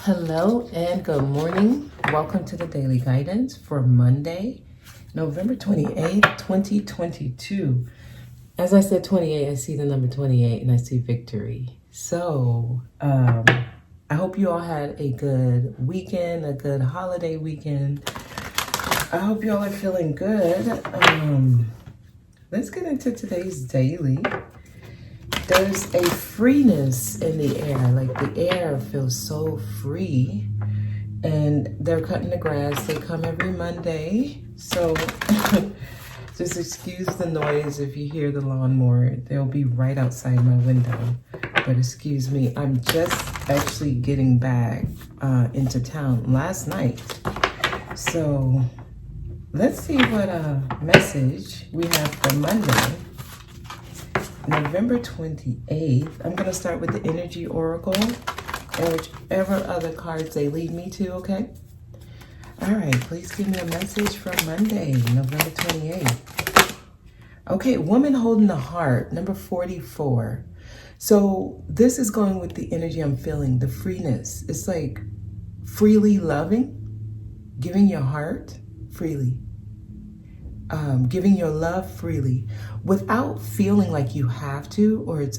Hello and good morning. Welcome to the Daily Guidance for Monday, November 28th, 2022. As I said 28, I see the number 28 and I see victory. So, I hope you all had a good weekend, a good holiday weekend. I hope you all are feeling good. Let's get into today's daily. There's a freeness in the air, like the air feels so free, and they're cutting the grass. They come every Monday, so just excuse the noise if you hear the lawnmower. They'll be right outside my window, but excuse me. I'm just actually getting back into town last night, so let's see what message we have for Monday. November 28th, I'm going to start with the Energy Oracle and whichever other cards they lead me to, okay? All right, please give me a message for Monday, November 28th. Okay, Woman Holding the Heart, number 44. So this is going with the energy I'm feeling, the freeness. It's like freely loving, giving your heart freely. Giving your love freely without feeling like you have to, or it's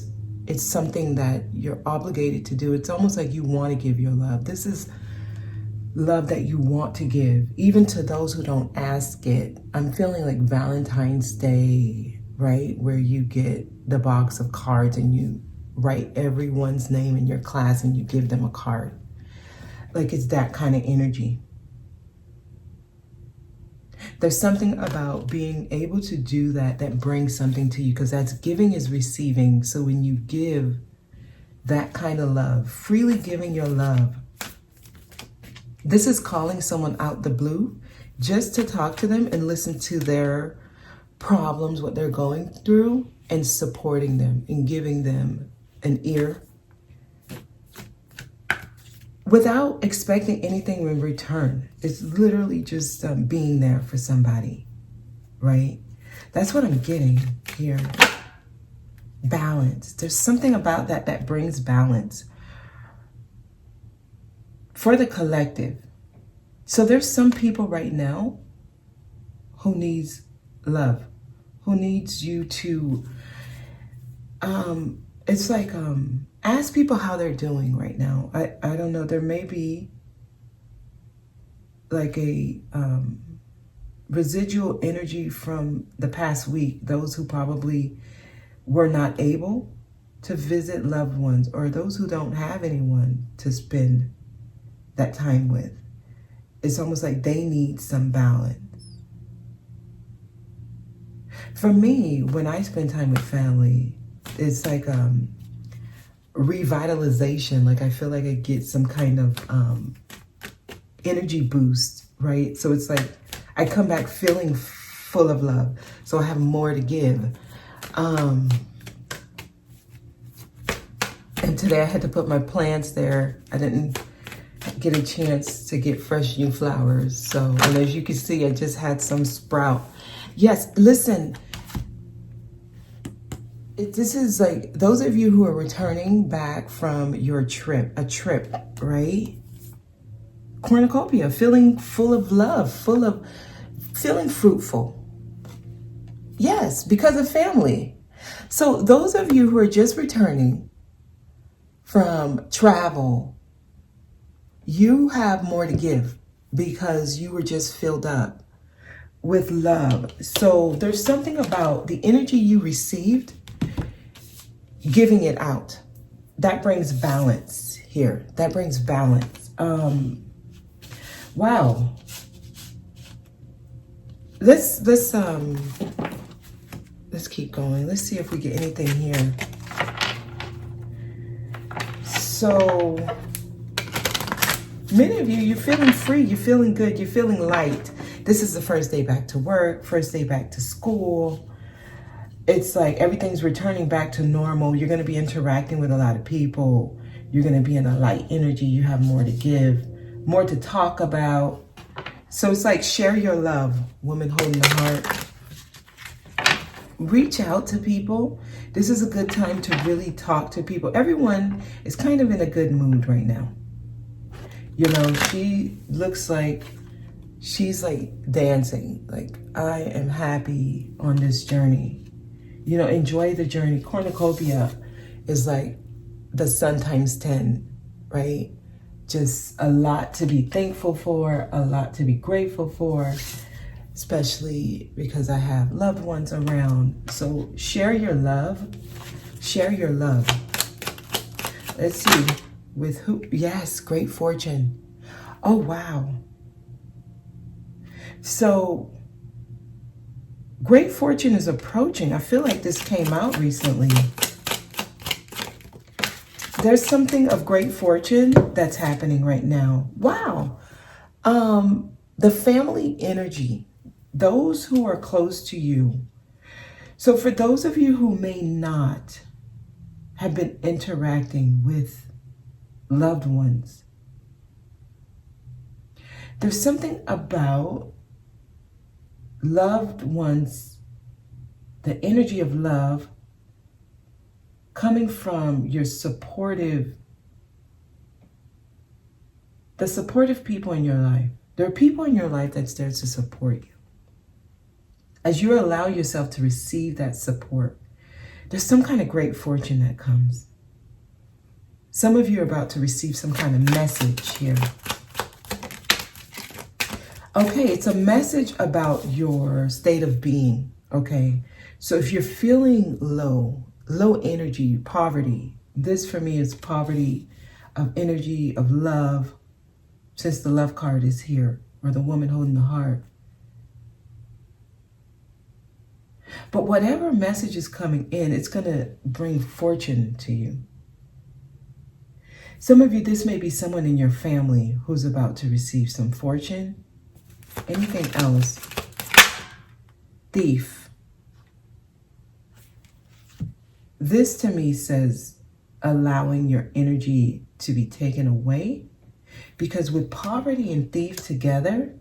something that you're obligated to do. It's almost like you want to give your love. This is love that you want to give, even to those who don't ask it. I'm feeling like Valentine's Day, right? Where you get the box of cards and you write everyone's name in your class and you give them a card. Like it's that kind of energy. There's something about being able to do that brings something to you, because that's giving is receiving. So when you give that kind of love, freely giving your love, this is calling someone out the blue just to talk to them and listen to their problems, what they're going through, and supporting them and giving them an ear without expecting anything in return. It's literally just being there for somebody, right? That's what I'm getting here. Balance. There's something about that brings balance for the collective. So there's some people right now who needs love, who needs you to, it's like, ask people how they're doing right now. I don't know. There may be like a residual energy from the past week. Those who probably were not able to visit loved ones, or those who don't have anyone to spend that time with. It's almost like they need some balance. For me, when I spend time with family, it's like revitalization. Like I feel like I get some kind of energy boost, right? So it's like I come back feeling full of love, so I have more to give. And today I had to put my plants there. I didn't get a chance to get fresh new flowers, so, and as you can see, I just had some sprout. Yes, listen, this is like those of you who are returning back from your trip, a trip, right? Cornucopia, feeling full of love, feeling fruitful. Yes, because of family. So those of you who are just returning from travel, you have more to give because you were just filled up with love. So there's something about the energy you received, giving it out. That brings balance here. That brings balance. Wow. Let's keep going. Let's see if we get anything here. So many of you, you're feeling free, you're feeling good, you're feeling light. This is the first day back to work, first day back to school. It's like everything's returning back to normal. You're going to be interacting with a lot of people. You're going to be in a light energy. You have more to give, more to talk about. So it's like share your love, Woman Holding the Heart. Reach out to people. This is a good time to really talk to people. Everyone is kind of in a good mood right now. You know, she looks like she's like dancing. Like, I am happy on this journey. You know, enjoy the journey. Cornucopia is like the sun times 10, right? Just a lot to be thankful for, a lot to be grateful for, especially because I have loved ones around. So share your love. Share your love. Let's see. With who? Yes, great fortune. Oh, wow. So great fortune is approaching. I feel like this came out recently. There's something of great fortune that's happening right now. Wow. The family energy, those who are close to you. So for those of you who may not have been interacting with loved ones, there's something about loved ones, the energy of love coming from your supportive, the supportive people in your life. There are people in your life that's there to support you. As you allow yourself to receive that support, there's some kind of great fortune that comes. Some of you are about to receive some kind of message here. Okay, it's a message about your state of being, okay? So if you're feeling low energy, poverty, this for me is poverty of energy, of love, since the love card is here, or the woman holding the heart. But whatever message is coming in, it's going to bring fortune to you. Some of you, this may be someone in your family who's about to receive some fortune. Anything else? Thief. This to me says allowing your energy to be taken away, because with poverty and thief together,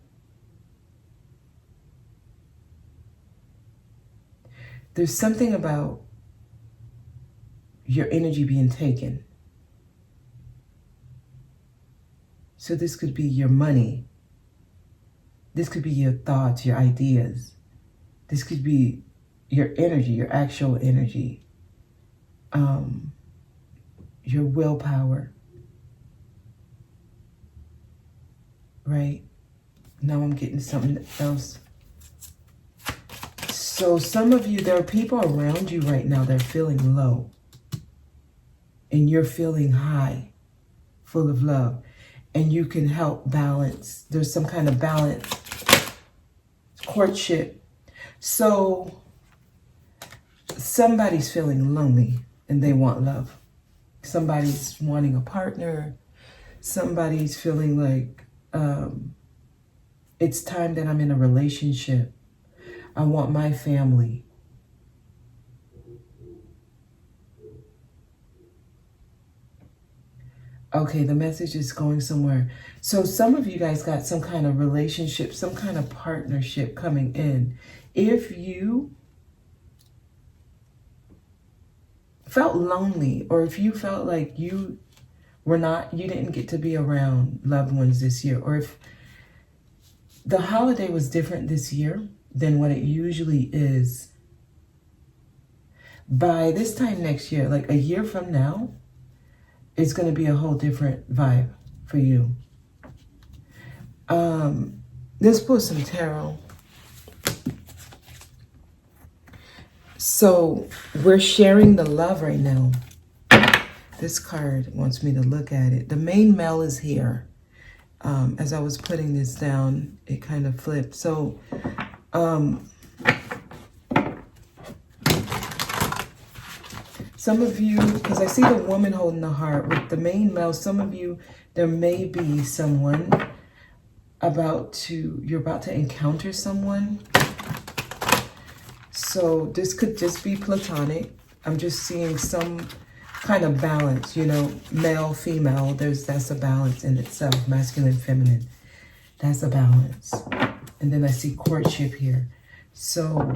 there's something about your energy being taken. So this could be your money. This could be your thoughts, your ideas. This could be your energy, your actual energy. Your willpower. Right? Now I'm getting something else. So some of you, there are people around you right now that are feeling low. And you're feeling high, full of love. And you can help balance. There's some kind of balance. Courtship. So somebody's feeling lonely and they want love. Somebody's wanting a partner. Somebody's feeling like it's time that I'm in a relationship. I want my family. Okay, the message is going somewhere. So some of you guys got some kind of relationship, some kind of partnership coming in. If you felt lonely, or if you felt like you didn't get to be around loved ones this year, or if the holiday was different this year than what it usually is, by this time next year, like a year from now, it's going to be a whole different vibe for you. Let's pull some tarot. So we're sharing the love right now. This card wants me to look at it. The main male is here. As I was putting this down, it kind of flipped. So some of you, because I see the woman holding the heart with the main male, some of you, there may be someone you're about to encounter someone. So this could just be platonic. I'm just seeing some kind of balance, you know, male, female. That's a balance in itself, masculine, feminine. That's a balance. And then I see courtship here. So,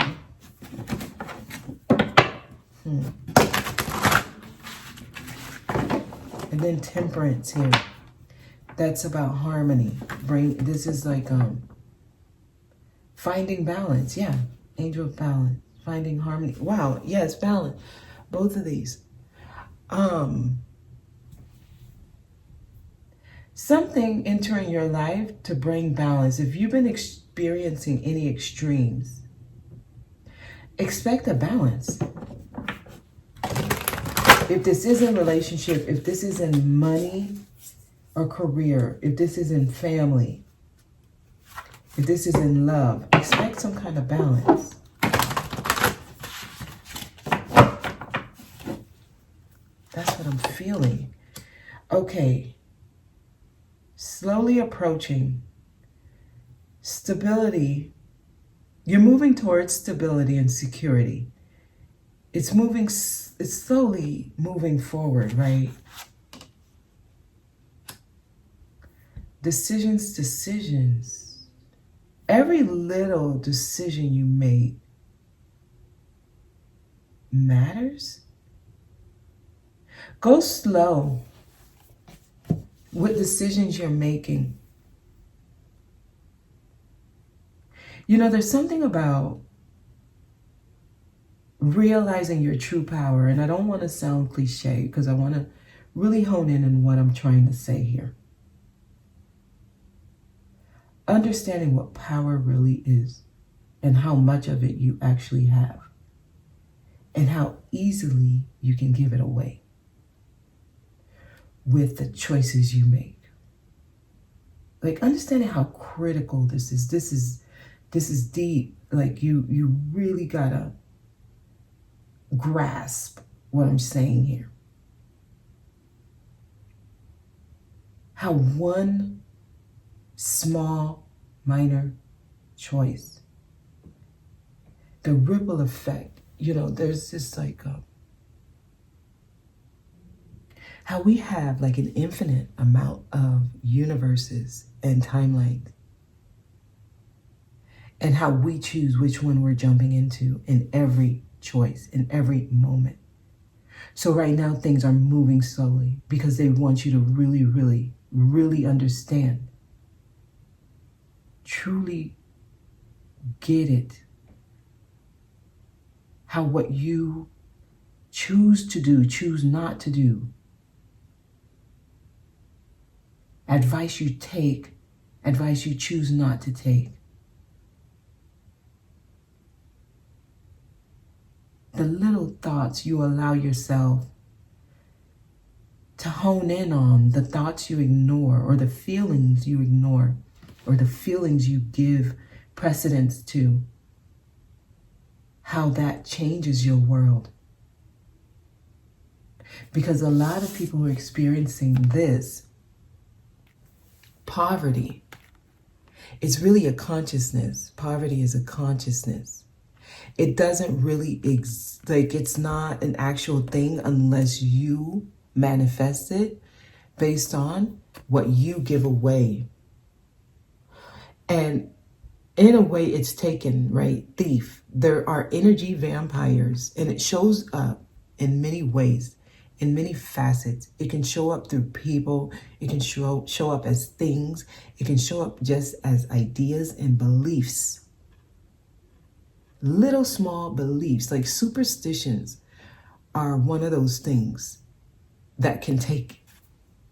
and then temperance here. that's about harmony. This is like finding balance. Yeah, angel of balance, finding harmony. Wow, yes, balance. Both of these. Something entering your life to bring balance. If you've been experiencing any extremes, expect a balance. If this is in relationship, if this is in money or career, if this is in family, if this is in love, expect some kind of balance. That's what I'm feeling. Okay. Slowly approaching stability. You're moving towards stability and security. It's slowly moving forward, right? Decisions. Every little decision you make matters. Go slow with decisions you're making. You know, there's something about realizing your true power, and I don't want to sound cliche because I want to really hone in on what I'm trying to say here. Understanding what power really is and how much of it you actually have and how easily you can give it away with the choices you make. Like understanding how critical this is. This is deep. Like you really gotta grasp what I'm saying here. How one small, minor choice, the ripple effect, you know, there's this like how we have like an infinite amount of universes and timelines, and how we choose which one we're jumping into in every choice, in every moment. So right now things are moving slowly because they want you to really, really, really understand, truly get it, how what you choose to do, choose not to do, advice you take, advice you choose not to take, the little thoughts you allow yourself to hone in on, the thoughts you ignore, or the feelings you ignore, or the feelings you give precedence to, how that changes your world. Because a lot of people are experiencing this poverty. It's really a consciousness. Poverty is a consciousness. It doesn't really it's not an actual thing unless you manifest it based on what you give away. And in a way it's taken, right? Thief. There are energy vampires, and it shows up in many ways, in many facets. It can show up through people. It can show up as things. It can show up just as ideas and beliefs. Little small beliefs, like superstitions, are one of those things that can take,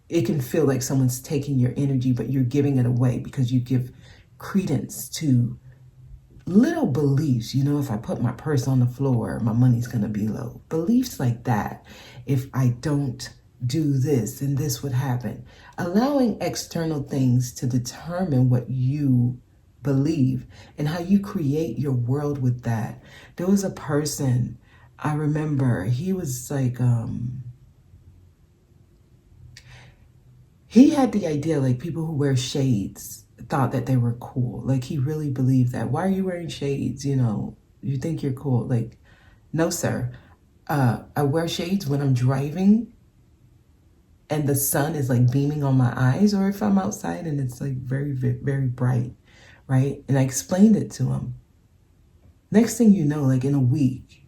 it can feel like someone's taking your energy, but you're giving it away because you give credence to little beliefs. You know, if I put my purse on the floor, my money's going to be low. Beliefs like that. If I don't do this, then this would happen. Allowing external things to determine what you believe and how you create your world with that. There was a person, I remember, he was like, he had the idea like people who wear shades thought that they were cool. Like he really believed that. Why are you wearing shades? You know, you think you're cool. Like, no, sir. I wear shades when I'm driving and the sun is like beaming on my eyes, or if I'm outside and it's like very, very bright, right? And I explained it to him. Next thing you know, like in a week,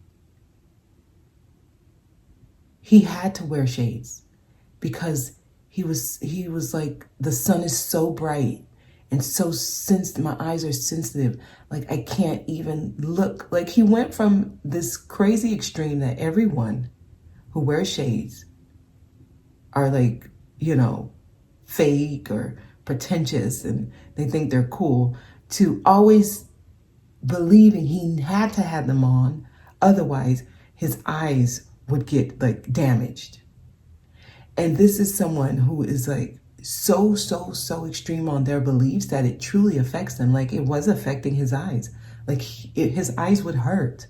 he had to wear shades because he was like, the sun is so bright and so my eyes are sensitive, like I can't even look. Like he went from this crazy extreme that everyone who wears shades are like, you know, fake or pretentious and they think they're cool, to always believing he had to have them on, otherwise his eyes would get like damaged. And this is someone who is like so extreme on their beliefs that it truly affects them. Like it was affecting his eyes. Like his eyes would hurt.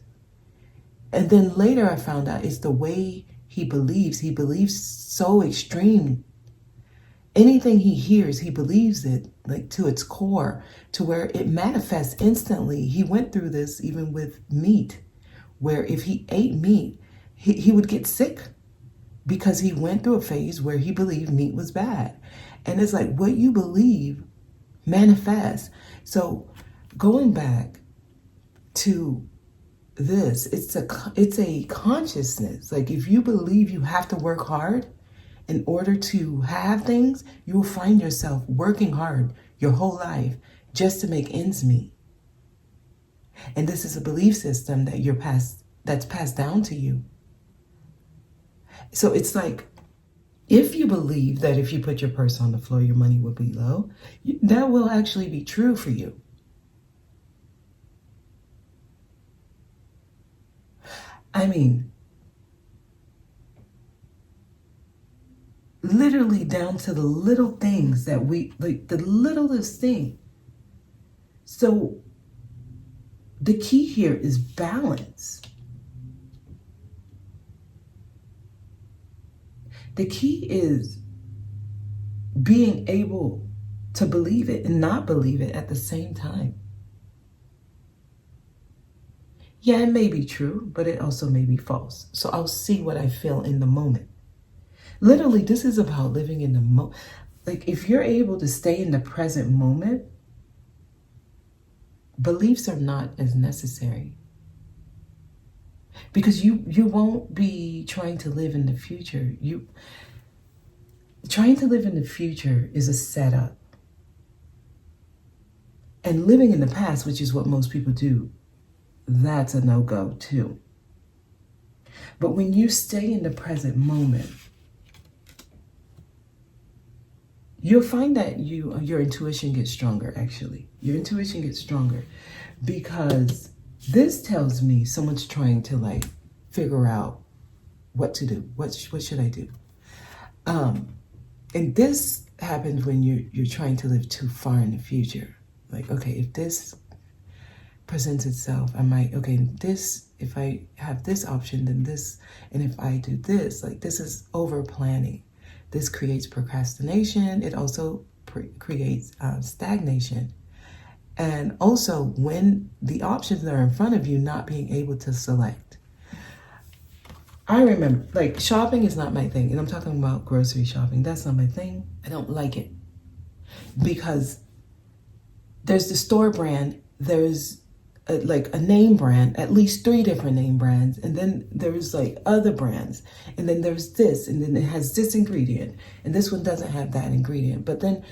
And then later I found out it's the way he believes. He believes so extreme. Anything he hears, he believes it like to its core, to where it manifests instantly. He went through this even with meat, where if he ate meat, he would get sick because he went through a phase where he believed meat was bad. And it's like what you believe manifests. So going back to this, it's a consciousness. Like if you believe you have to work hard in order to have things, you will find yourself working hard your whole life just to make ends meet. And this is a belief system that's passed down to you. So it's like, if you believe that if you put your purse on the floor, your money will be low, that will actually be true for you. I mean, literally down to the little things that like the littlest thing. So the key here is balance. The key is being able to believe it and not believe it at the same time. Yeah, it may be true, but it also may be false. So I'll see what I feel in the moment. Literally, this is about living in the moment. Like if you're able to stay in the present moment, beliefs are not as necessary. Because you won't be trying to live in the future. Trying to live in the future is a setup. And living in the past, which is what most people do, that's a no-go too. But when you stay in the present moment, you'll find that your intuition gets stronger, actually. Your intuition gets stronger because this tells me someone's trying to like figure out what to do. What should I do? And this happens when you're trying to live too far in the future. Like, okay, if this presents itself, I might, okay, this, if I have this option, then this, and if I do this, like this is over planning. This creates procrastination. It also creates stagnation. And also when the options that are in front of you, not being able to select. I remember, like, shopping is not my thing. And I'm talking about grocery shopping. That's not my thing. I don't like it. Because there's the store brand, there's like a name brand, at least 3 different name brands. And then there's like other brands. And then there's this, and then it has this ingredient. And this one doesn't have that ingredient. But then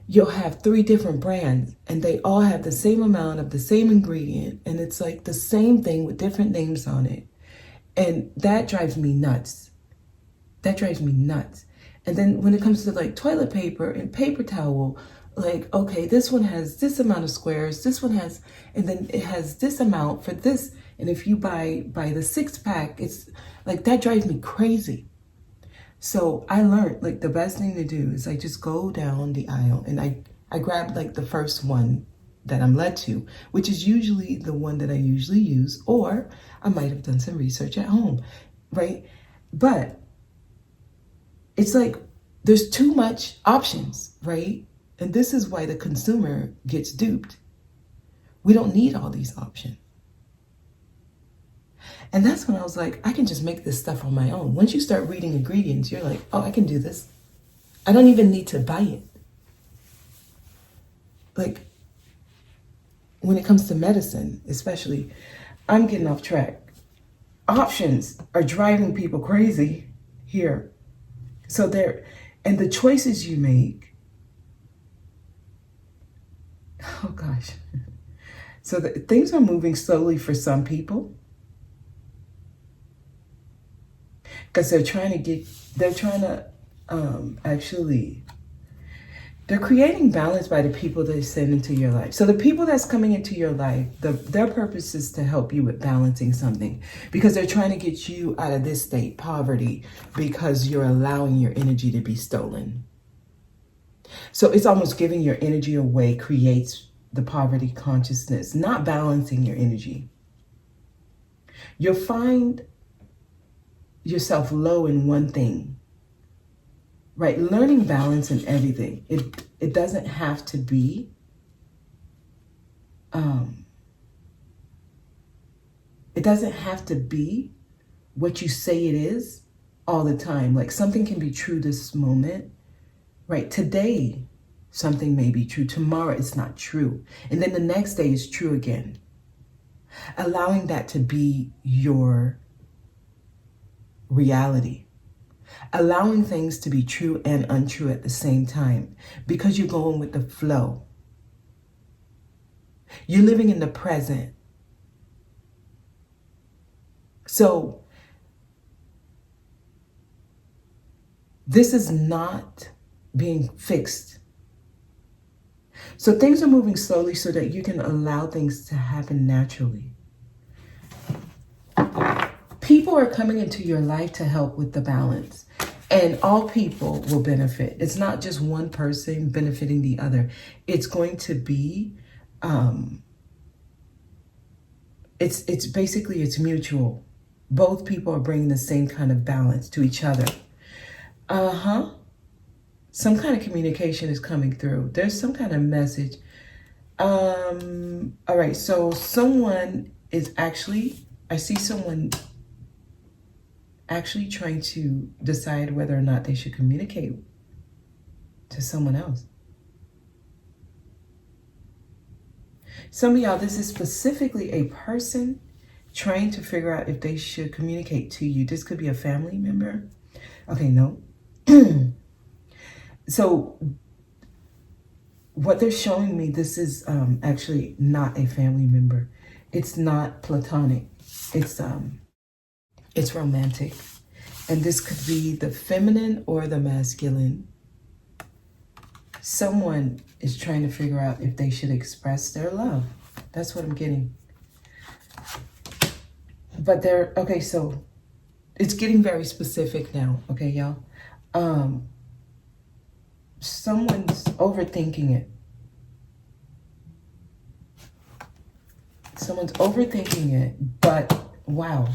you'll have 3 different brands and they all have the same amount of the same ingredient. And it's like the same thing with different names on it. And that drives me nuts. That drives me nuts. And then when it comes to like toilet paper and paper towel, like, okay, this one has this amount of squares, this one has, and then it has this amount for this. And if you buy the 6-pack, it's like, that drives me crazy. So I learned like the best thing to do is I just go down the aisle and I grab like the first one that I'm led to, which is usually the one that I usually use, or I might have done some research at home, right? But it's like there's too much options, right? And this is why the consumer gets duped. We don't need all these options. And that's when I was like, I can just make this stuff on my own. Once you start reading ingredients, you're like, oh, I can do this. I don't even need to buy it. Like, when it comes to medicine, especially, I'm getting off track. Options are driving people crazy here. So And the choices you make, oh gosh. So things are moving slowly for some people because they're trying to actually, they're creating balance by the people they send into your life. So the people that's coming into your life, their purpose is to help you with balancing something, because they're trying to get you out of this state, poverty, because you're allowing your energy to be stolen. So it's almost giving your energy away creates the poverty consciousness, not balancing your energy. You'll find yourself low in one thing, right? Learning balance in everything. It doesn't have to be it doesn't have to be what you say it is all the time. Like something can be true this moment, right? Today, something may be true. Tomorrow, it's not true. And then the next day is true again. Allowing that to be your reality. Allowing things to be true and untrue at the same time, because you're going with the flow. You're living in the present. So this is not being fixed. So things are moving slowly so that you can allow things to happen naturally. People are coming into your life to help with the balance, and all people will benefit. It's not just one person benefiting the other. It's going to be, it's basically, it's mutual. Both people are bringing the same kind of balance to each other. Some kind of communication is coming through. There's some kind of message. All right, so someone is actually, I see someone actually trying to decide whether or not they should communicate to someone else. Some of y'all, this is specifically a person trying to figure out if they should communicate to you. This could be a family member. Okay, no. So what they're showing me, this is actually not a family member. It's not platonic. It's romantic. And this could be the feminine or the masculine. Someone is trying to figure out if they should express their love. That's what I'm getting. But okay, so it's getting very specific now, okay, y'all? Someone's overthinking it. Someone's overthinking it, but wow.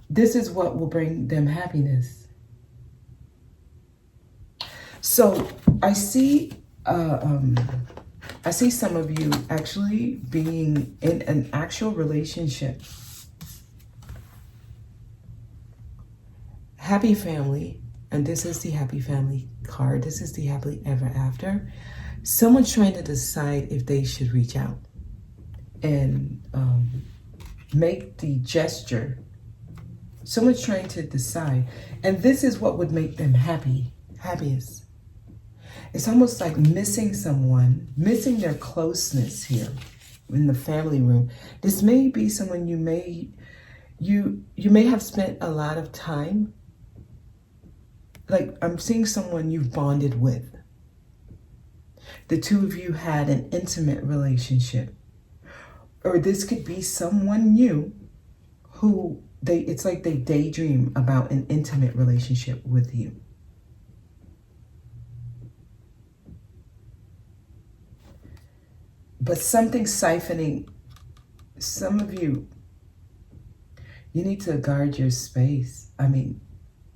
This is what will bring them happiness. So I see some of you actually being in an actual relationship. Happy family, and this is the happy family card. This is the happily ever after. Someone's trying to decide if they should reach out and make the gesture. Someone's trying to decide, and this is what would make them happiest. It's almost like missing someone, missing their closeness here in the family room. This may be someone you may have spent a lot of time. Like I'm seeing someone you've bonded with. The two of you had an intimate relationship. Or this could be someone new who it's like they daydream about an intimate relationship with you. But something siphoning, some of you need to guard your space. I mean,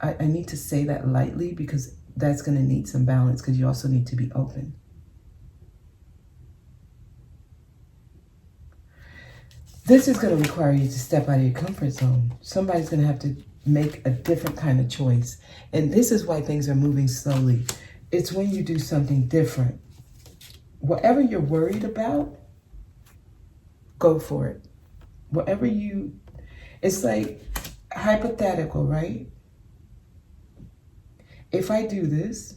I need to say that lightly because that's going to need some balance, because you also need to be open. This is going to require you to step out of your comfort zone. Somebody's going to have to make a different kind of choice. And this is why things are moving slowly. It's when you do something different. Whatever you're worried about, go for it. It's like hypothetical, right? if I do this,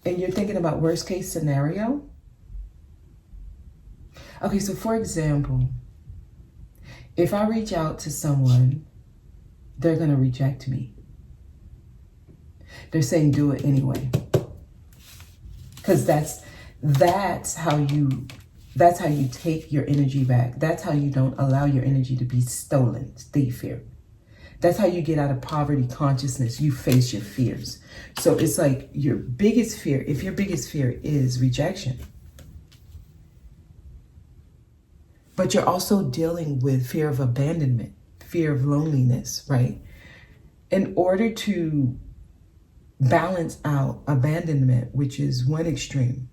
and you're thinking about worst case scenario. Okay, so for example, if I reach out to someone, they're going to reject me. They're saying do it anyway. Because that's how you take your energy back. That's how you don't allow your energy to be stolen. Thief fear. That's how you get out of poverty consciousness. You face your fears. So it's like your biggest fear, if your biggest fear is rejection, but you're also dealing with fear of abandonment, fear of loneliness, right? In order to balance out abandonment, which is one extreme,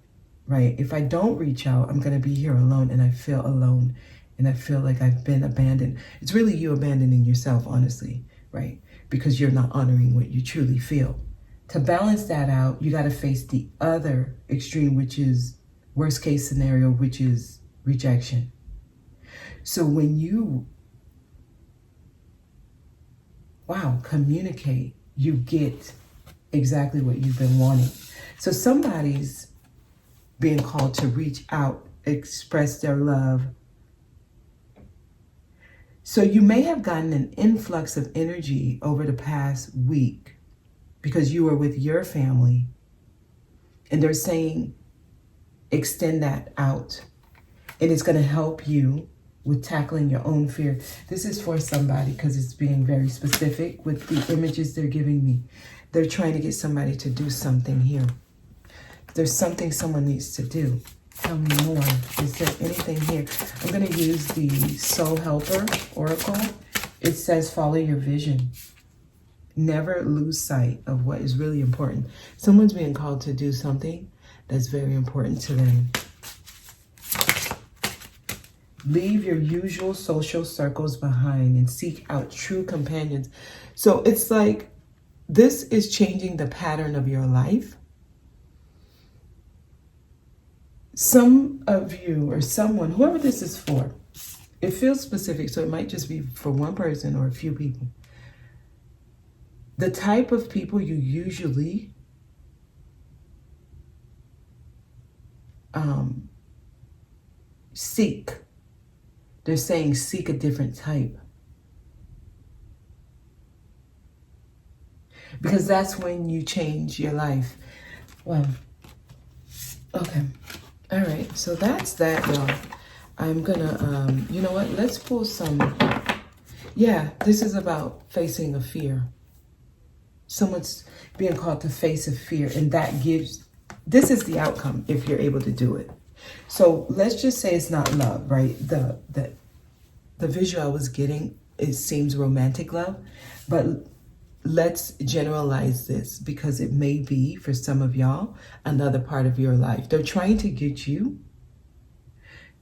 right? If I don't reach out, I'm going to be here alone, and I feel alone, and I feel like I've been abandoned. It's really you abandoning yourself, honestly, right? Because you're not honoring what you truly feel. To balance that out, you got to face the other extreme, which is worst case scenario, which is rejection. So when you, communicate, you get exactly what you've been wanting. So somebody's being called to reach out, express their love. So you may have gotten an influx of energy over the past week because you were with your family, and they're saying extend that out, and it's going to help you with tackling your own fear. This is for somebody because it's being very specific with the images they're giving me. They're trying to get somebody to do something here. There's something someone needs to do. Tell me more. Is there anything here? I'm going to use the Soul Helper Oracle. It says follow your vision. Never lose sight of what is really important. Someone's being called to do something that's very important to them. Leave your usual social circles behind and seek out true companions. So it's like this is changing the pattern of your life. Some of you or someone, whoever this is for, it feels specific, so it might just be for one person or a few people. The type of people you usually seek. They're saying seek a different type. Because that's when you change your life. Well, okay. All right. So that's that, y'all. I'm gonna, you know what? Let's pull some. Yeah, this is about facing a fear. Someone's being called to face a fear, and that gives, this is the outcome if you're able to do it. So let's just say it's not love, right? The visual I was getting, it seems romantic love, but let's generalize this because it may be for some of y'all another part of your life. They're trying to get you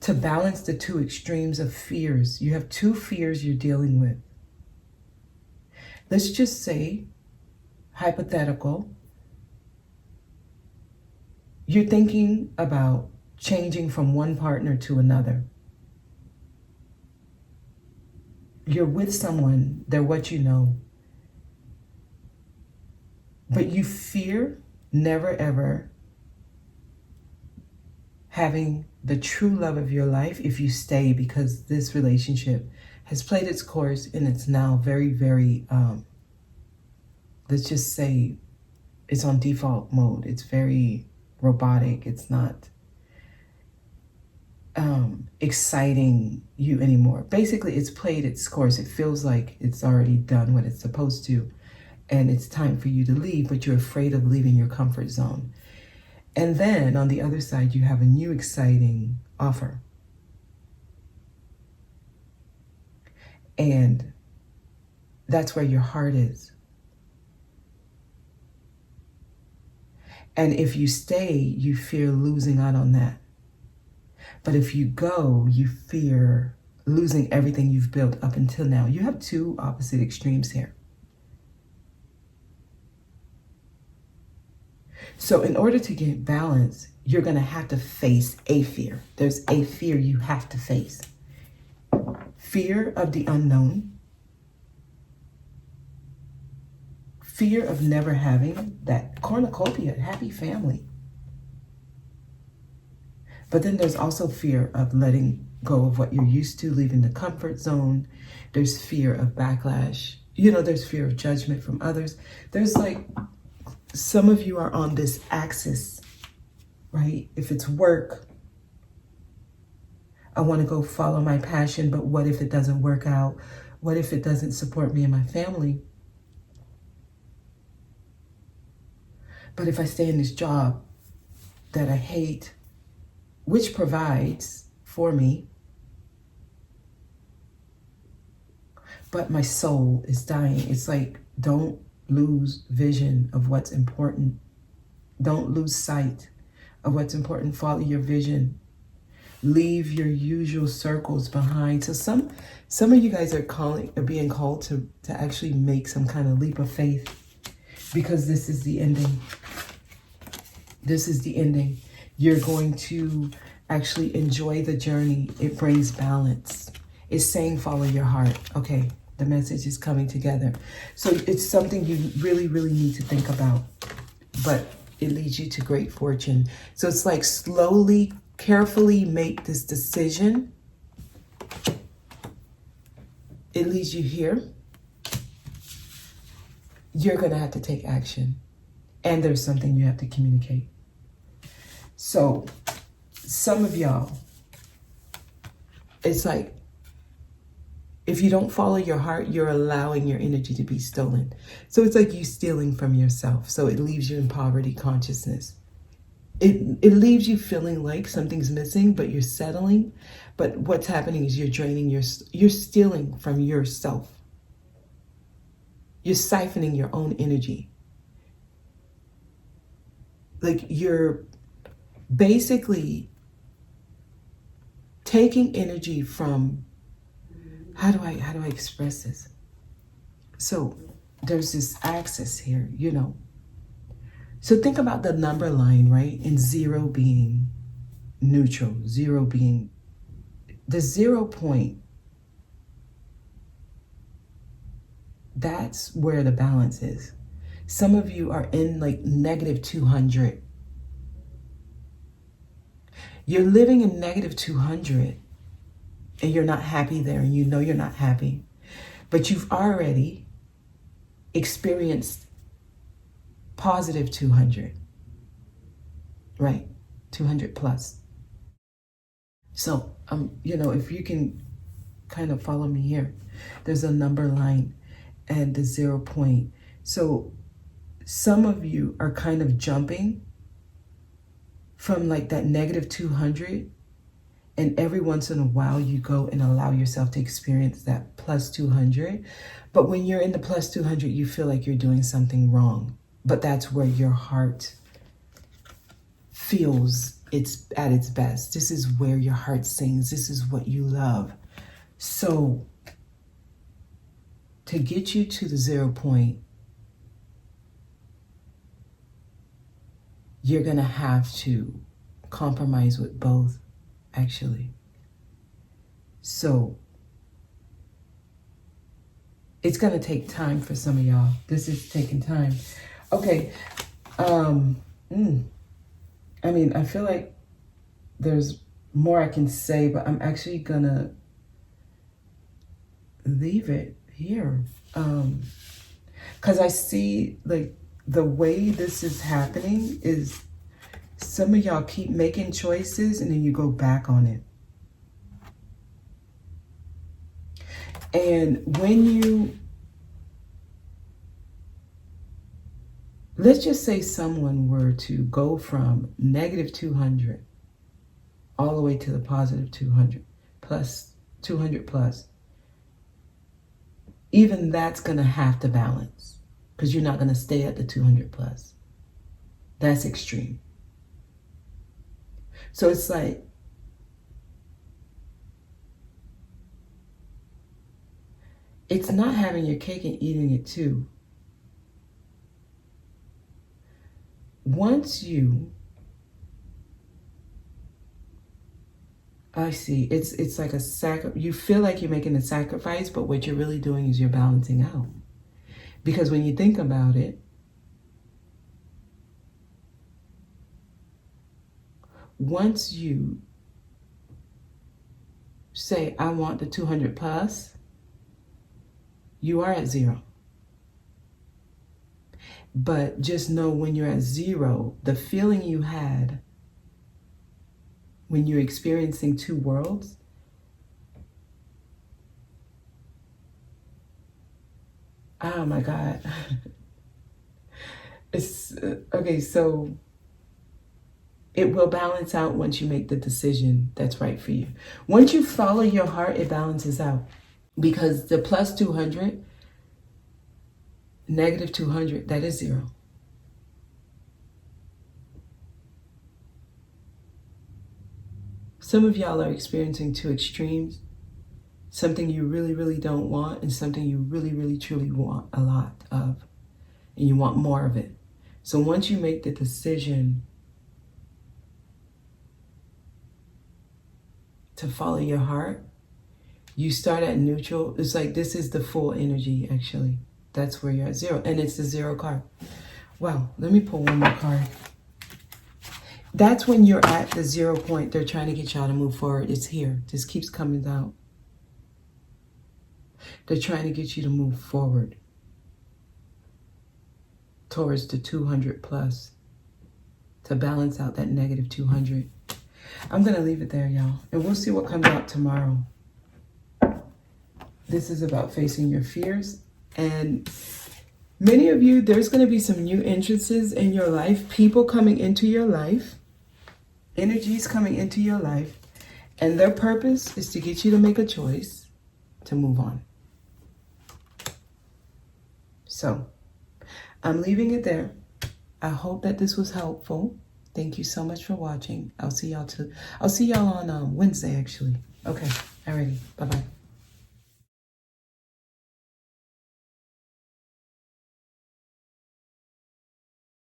to balance the two extremes of fears. You have two fears you're dealing with. Let's just say, hypothetical, you're thinking about changing from one partner to another. You're with someone, they're what you know. But you fear never ever having the true love of your life if you stay, because this relationship has played its course and it's now very, very, let's just say it's on default mode. It's very robotic. It's not exciting you anymore. Basically, it's played its course. It feels like it's already done what it's supposed to, and it's time for you to leave, but you're afraid of leaving your comfort zone. And then on the other side, you have a new exciting offer. And that's where your heart is. And if you stay, you fear losing out on that. But if you go, you fear losing everything you've built up until now. You have two opposite extremes here. So in order to get balance, you're going to have to face a fear. There's a fear you have to face. Fear of the unknown. fear of never having that cornucopia, happy family. But then there's also fear of letting go of what you're used to, leaving the comfort zone. There's fear of backlash. You know, there's fear of judgment from others. There's like, some of you are on this axis, right? If it's work, I want to go follow my passion, but what if it doesn't work out? What if it doesn't support me and my family? But if I stay in this job that I hate, which provides for me, but my soul is dying. It's like, don't lose vision of what's important. Don't lose sight of what's important. Follow your vision. Leave your usual circles behind. So some of you guys are being called to actually make some kind of leap of faith, because this is the ending. This is the ending. You're going to actually enjoy the journey. It brings balance. It's saying follow your heart. Okay, the message is coming together. So it's something you really, really need to think about. But it leads you to great fortune. So it's like slowly, carefully make this decision. It leads you here. You're going to have to take action. And there's something you have to communicate. So some of y'all, it's like, if you don't follow your heart, you're allowing your energy to be stolen. So it's like you stealing from yourself. So it leaves you in poverty consciousness. It leaves you feeling like something's missing, but you're settling. But what's happening is you're draining you're stealing from yourself. You're siphoning your own energy. Like you're basically taking energy from, how do I express this? So there's this axis here, you know. So think about the number line, right? And 0 being neutral, 0 being the 0 point. That's where the balance is. Some of you are in like negative 200. You're living in negative 200 and you're not happy there, and you know you're not happy, but you've already experienced positive 200, right? 200 plus. So, you know, if you can kind of follow me here, there's a number line and the 0 point. So some of you are kind of jumping from like that negative 200, and every once in a while you go and allow yourself to experience that plus 200. But when you're in the plus 200, you feel like you're doing something wrong. But that's where your heart feels it's at its best. This is where your heart sings. This is what you love. So to get you to the 0 point, you're going to have to compromise with both, actually. So it's going to take time for some of y'all. This is taking time. Okay. I mean, I feel like there's more I can say, but I'm actually going to leave it here. Because I see like the way this is happening is some of y'all keep making choices and then you go back on it. And when you, let's just say someone were to go from negative 200 all the way to the positive 200 plus 200 plus, even that's going to have to balance, because you're not going to stay at the 200 plus. That's extreme. So it's like, it's not having your cake and eating it too. Once you, I see, it's like a you feel like you're making a sacrifice, but what you're really doing is you're balancing out. Because when you think about it, once you say, I want the 200 plus, you are at 0. But just know when you're at 0, the feeling you had when you're experiencing 2 worlds, oh my God. It's okay, so it will balance out once you make the decision that's right for you. Once you follow your heart, it balances out. Because the plus 200, negative 200, that is 0. Some of y'all are experiencing 2 extremes. Something you really, really don't want and something you really, really, truly want a lot of. And you want more of it. So once you make the decision to follow your heart, you start at neutral. It's like this is the full energy, actually. That's where you're at 0. And it's the 0 card. Wow, let me pull one more card. That's when you're at the 0 point. They're trying to get y'all to move forward. It's here. This keeps coming out. They're trying to get you to move forward towards the 200 plus to balance out that negative 200. I'm going to leave it there, y'all. And we'll see what comes out tomorrow. This is about facing your fears. And many of you, there's going to be some new entrances in your life. People coming into your life. Energies coming into your life. And their purpose is to get you to make a choice to move on. So, I'm leaving it there. I hope that this was helpful. Thank you so much for watching. I'll see y'all on Wednesday, actually. Okay, alrighty. Bye-bye.